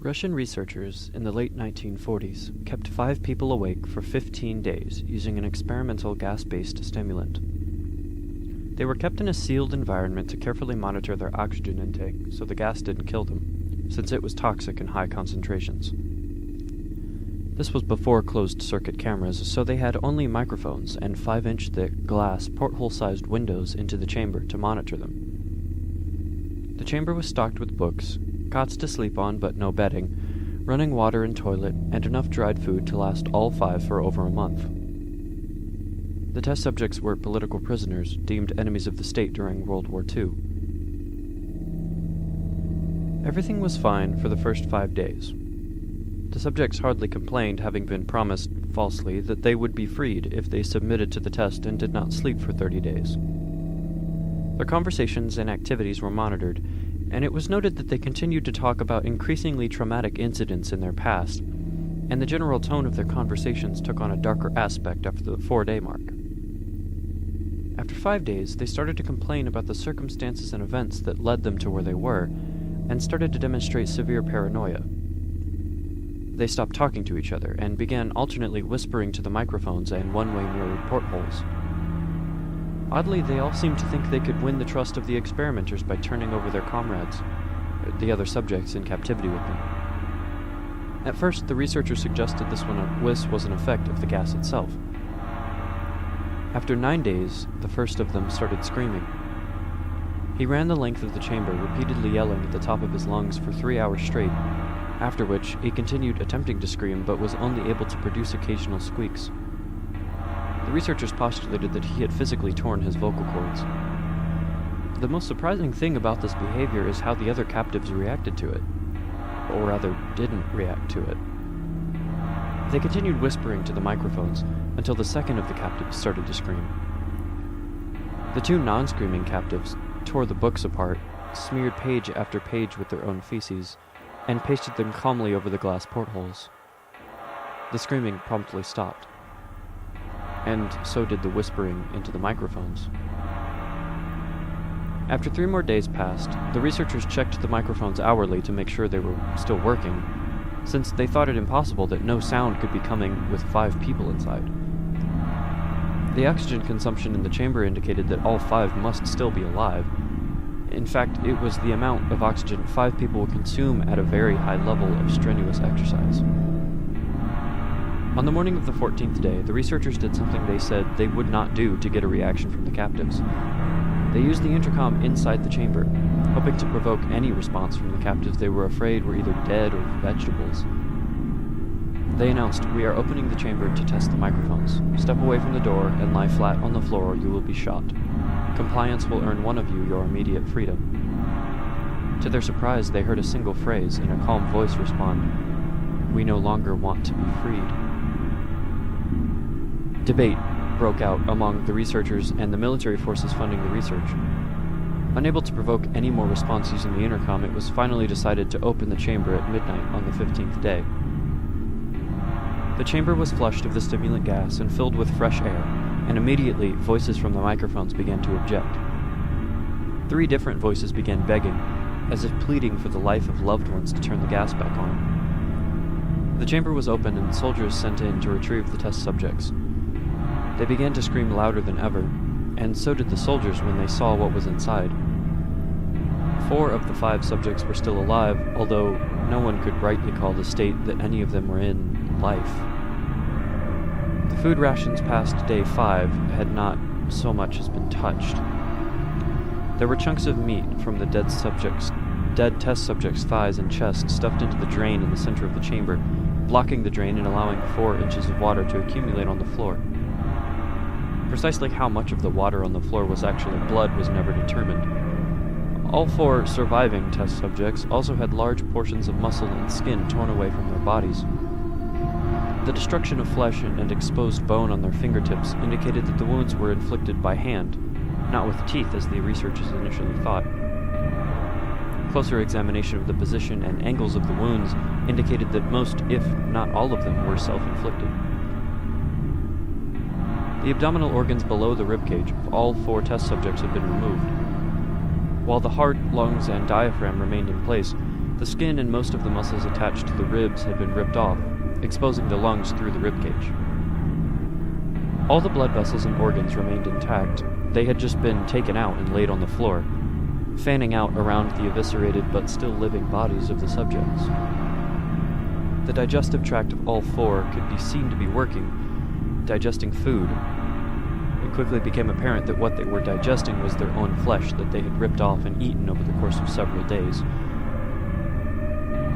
Russian researchers in the late 1940s kept 5 people awake for 15 days using an experimental gas-based stimulant. They were kept in a sealed environment to carefully monitor their oxygen intake so the gas didn't kill them, since it was toxic in high concentrations. This was before closed-circuit cameras, so they had only microphones and 5-inch thick glass porthole-sized windows into the chamber to monitor them. The chamber was stocked with books, cots to sleep on but no bedding, running water and toilet, and enough dried food to last all 5 for over a month. The test subjects were political prisoners deemed enemies of the state during World War II. Everything was fine for the first 5 days. The subjects hardly complained, having been promised, falsely, that they would be freed if they submitted to the test and did not sleep for 30 days. Their conversations and activities were monitored, and it was noted that they continued to talk about increasingly traumatic incidents in their past, and the general tone of their conversations took on a darker aspect after the 4-day mark. After 5 days, they started to complain about the circumstances and events that led them to where they were, and started to demonstrate severe paranoia. They stopped talking to each other, and began alternately whispering to the microphones and one-way mirrored portholes. Oddly, they all seemed to think they could win the trust of the experimenters by turning over their comrades, the other subjects in captivity with them. At first, the researchers suggested this was an effect of the gas itself. After 9 days, the first of them started screaming. He ran the length of the chamber, repeatedly yelling at the top of his lungs for 3 hours straight, after which he continued attempting to scream but was only able to produce occasional squeaks. The researchers postulated that he had physically torn his vocal cords. The most surprising thing about this behavior is how the other captives reacted to it, or rather, didn't react to it. They continued whispering to the microphones until the second of the captives started to scream. The 2 non-screaming captives tore the books apart, smeared page after page with their own feces, and pasted them calmly over the glass portholes. The screaming promptly stopped, and so did the whispering into the microphones. After 3 more days passed, the researchers checked the microphones hourly to make sure they were still working, since they thought it impossible that no sound could be coming with 5 people inside. The oxygen consumption in the chamber indicated that all 5 must still be alive. In fact, it was the amount of oxygen 5 people would consume at a very high level of strenuous exercise. On the morning of the 14th day, the researchers did something they said they would not do to get a reaction from the captives. They used the intercom inside the chamber, hoping to provoke any response from the captives they were afraid were either dead or vegetables. They announced, "We are opening the chamber to test the microphones. Step away from the door and lie flat on the floor or you will be shot. Compliance will earn one of you your immediate freedom." To their surprise, they heard a single phrase in a calm voice respond, "We no longer want to be freed." Debate broke out among the researchers and the military forces funding the research. Unable to provoke any more response using the intercom, it was finally decided to open the chamber at midnight on the 15th day. The chamber was flushed of the stimulant gas and filled with fresh air, and immediately voices from the microphones began to object. 3 different voices began begging, as if pleading for the life of loved ones to turn the gas back on. The chamber was opened and soldiers sent in to retrieve the test subjects. They began to scream louder than ever, and so did the soldiers when they saw what was inside. 4 of the 5 subjects were still alive, although no one could rightly call the state that any of them were in life. The food rations past day 5 had not so much as been touched. There were chunks of meat from the dead test subjects' thighs and chest stuffed into the drain in the center of the chamber, blocking the drain and allowing 4 inches of water to accumulate on the floor. Precisely how much of the water on the floor was actually blood was never determined. All 4 surviving test subjects also had large portions of muscle and skin torn away from their bodies. The destruction of flesh and exposed bone on their fingertips indicated that the wounds were inflicted by hand, not with teeth as the researchers initially thought. Closer examination of the position and angles of the wounds indicated that most, if not all of them, were self-inflicted. The abdominal organs below the ribcage of all 4 test subjects had been removed. While the heart, lungs, and diaphragm remained in place, The skin and most of the muscles attached to the ribs had been ripped off, exposing the lungs through the ribcage. All the blood vessels and organs remained intact. They had just been taken out and laid on the floor, fanning out around the eviscerated but still living bodies of the subjects. The digestive tract of all four could be seen to be working, digesting food. It quickly became apparent that what they were digesting was their own flesh that they had ripped off and eaten over the course of several days.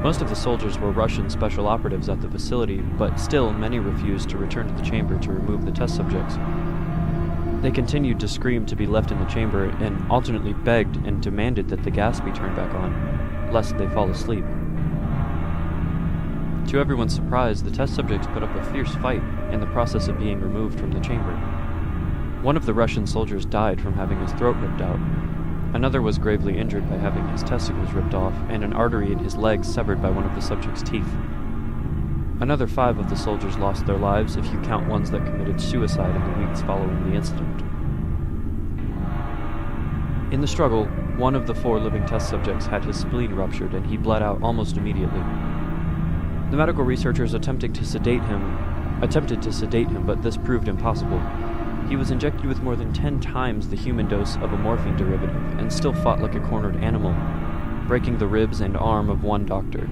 Most of the soldiers were Russian special operatives at the facility, but still many refused to return to the chamber to remove the test subjects. They continued to scream to be left in the chamber and alternately begged and demanded that the gas be turned back on, lest they fall asleep. To everyone's surprise, the test subjects put up a fierce fight in the process of being removed from the chamber. One of the Russian soldiers died from having his throat ripped out. Another was gravely injured by having his testicles ripped off and an artery in his leg severed by one of the subject's teeth. Another 5 of the soldiers lost their lives if you count ones that committed suicide in the weeks following the incident. In the struggle, one of the 4 living test subjects had his spleen ruptured and he bled out almost immediately. The medical researchers attempted to sedate him, but this proved impossible. He was injected with more than 10 times the human dose of a morphine derivative and still fought like a cornered animal, breaking the ribs and arm of one doctor.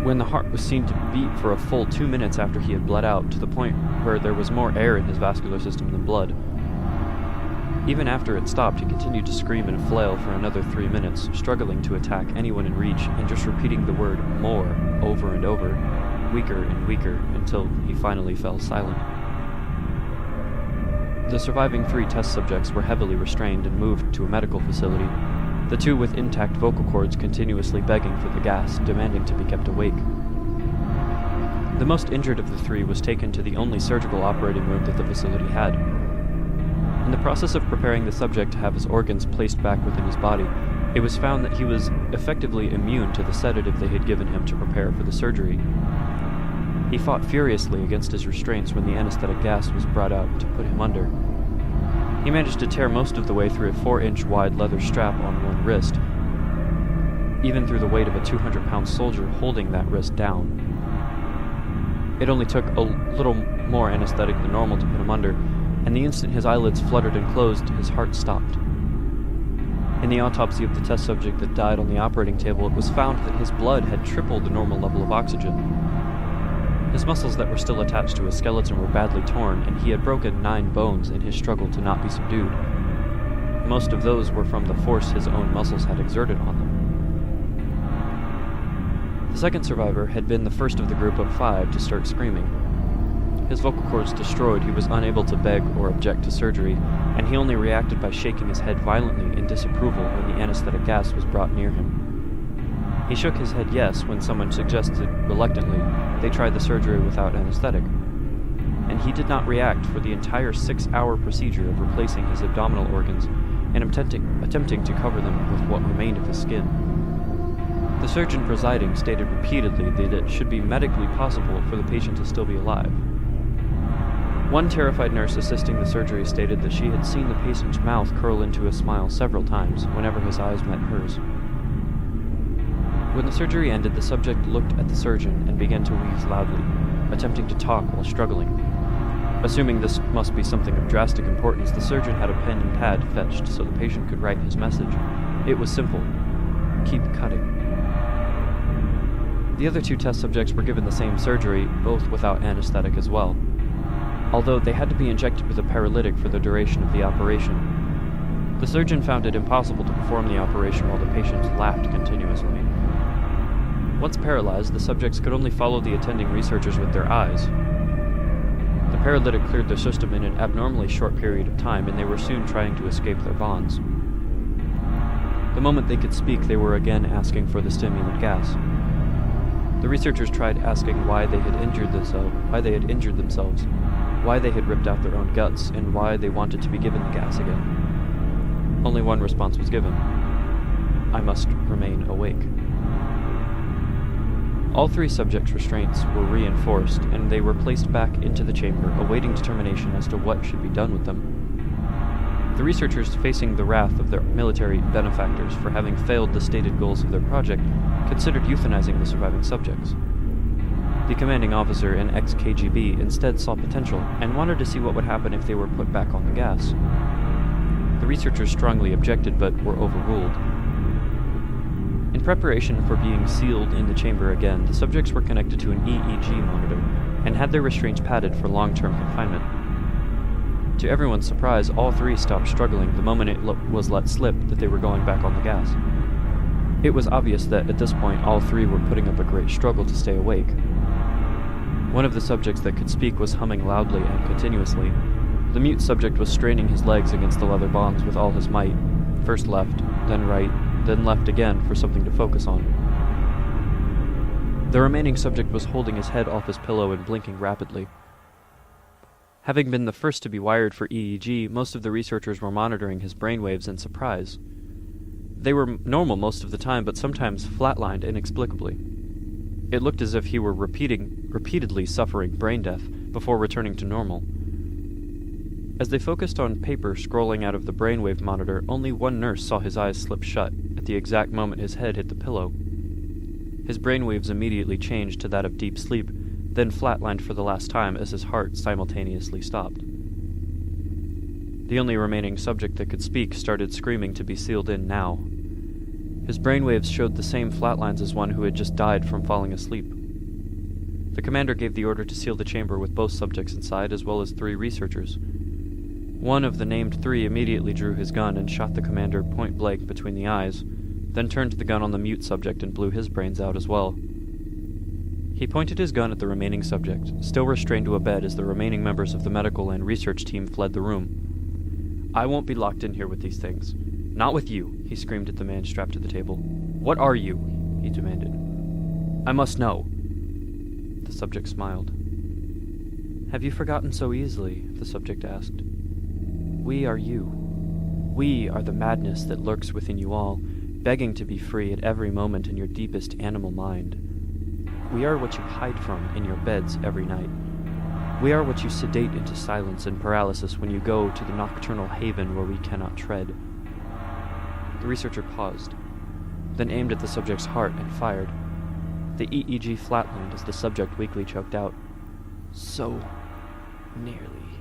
When the heart was seen to beat for a full 2 minutes after he had bled out, to the point where there was more air in his vascular system than blood. Even after it stopped, he continued to scream and flail for another 3 minutes, struggling to attack anyone in reach and just repeating the word "more" over and over, weaker and weaker, until he finally fell silent. The surviving 3 test subjects were heavily restrained and moved to a medical facility, the 2 with intact vocal cords continuously begging for the gas, demanding to be kept awake. The most injured of the 3 was taken to the only surgical operating room that the facility had. In the process of preparing the subject to have his organs placed back within his body, it was found that he was effectively immune to the sedative they had given him to prepare for the surgery. He fought furiously against his restraints when the anesthetic gas was brought out to put him under. He managed to tear most of the way through a 4-inch wide leather strap on one wrist, even through the weight of a 200-pound soldier holding that wrist down. It only took a little more anesthetic than normal to put him under, and the instant his eyelids fluttered and closed, his heart stopped. In the autopsy of the test subject that died on the operating table, it was found that his blood had tripled the normal level of oxygen. His muscles that were still attached to his skeleton were badly torn, and he had broken 9 bones in his struggle to not be subdued. Most of those were from the force his own muscles had exerted on them. The second survivor had been the first of the group of 5 to start screaming. His vocal cords destroyed, he was unable to beg or object to surgery, and he only reacted by shaking his head violently in disapproval when the anesthetic gas was brought near him. He shook his head yes when someone suggested, reluctantly, they try the surgery without anesthetic. And he did not react for the entire 6-hour procedure of replacing his abdominal organs and attempting to cover them with what remained of his skin. The surgeon presiding stated repeatedly that it should be medically possible for the patient to still be alive. One terrified nurse assisting the surgery stated that she had seen the patient's mouth curl into a smile several times whenever his eyes met hers. When the surgery ended, the subject looked at the surgeon and began to wheeze loudly, attempting to talk while struggling. Assuming this must be something of drastic importance, the surgeon had a pen and pad fetched so the patient could write his message. It was simple: keep cutting. The other 2 test subjects were given the same surgery, both without anesthetic as well, although they had to be injected with a paralytic for the duration of the operation. The surgeon found it impossible to perform the operation while the patients laughed continuously. Once paralyzed, the subjects could only follow the attending researchers with their eyes. The paralytic cleared their system in an abnormally short period of time, and they were soon trying to escape their bonds. The moment they could speak, they were again asking for the stimulant gas. The researchers tried asking why they had injured themselves, why they had ripped out their own guts, and why they wanted to be given the gas again. Only one response was given: I must remain awake. All 3 subjects' restraints were reinforced, and they were placed back into the chamber, awaiting determination as to what should be done with them. The researchers, facing the wrath of their military benefactors for having failed the stated goals of their project, considered euthanizing the surviving subjects. The commanding officer, an ex-KGB, instead saw potential and wanted to see what would happen if they were put back on the gas. The researchers strongly objected but were overruled. In preparation for being sealed in the chamber again, the subjects were connected to an EEG monitor and had their restraints padded for long-term confinement. To everyone's surprise, all three stopped struggling the moment it was let slip that they were going back on the gas. It was obvious that at this point all three were putting up a great struggle to stay awake. One of the subjects that could speak was humming loudly and continuously. The mute subject was straining his legs against the leather bonds with all his might, first left, then right, then left again for something to focus on. The remaining subject was holding his head off his pillow and blinking rapidly. Having been the first to be wired for EEG, most of the researchers were monitoring his brainwaves in surprise. They were normal most of the time, but sometimes flatlined inexplicably. It looked as if he were repeatedly suffering brain death before returning to normal. As they focused on paper scrolling out of the brainwave monitor, only one nurse saw his eyes slip shut at the exact moment his head hit the pillow. His brainwaves immediately changed to that of deep sleep, then flatlined for the last time as his heart simultaneously stopped. The only remaining subject that could speak started screaming to be sealed in now. His brainwaves showed the same flatlines as one who had just died from falling asleep. The commander gave the order to seal the chamber with both subjects inside as well as 3 researchers. One of the named 3 immediately drew his gun and shot the commander point blank between the eyes, then turned the gun on the mute subject and blew his brains out as well. He pointed his gun at the remaining subject, still restrained to a bed as the remaining members of the medical and research team fled the room. "I won't be locked in here with these things. Not with you," he screamed at the man strapped to the table. "What are you?" he demanded. "I must know." The subject smiled. "Have you forgotten so easily?" the subject asked. "We are you. We are the madness that lurks within you all, begging to be free at every moment in your deepest animal mind. We are what you hide from in your beds every night. We are what you sedate into silence and paralysis when you go to the nocturnal haven where we cannot tread." The researcher paused, then aimed at the subject's heart and fired. The EEG flatlined as the subject weakly choked out, "So nearly."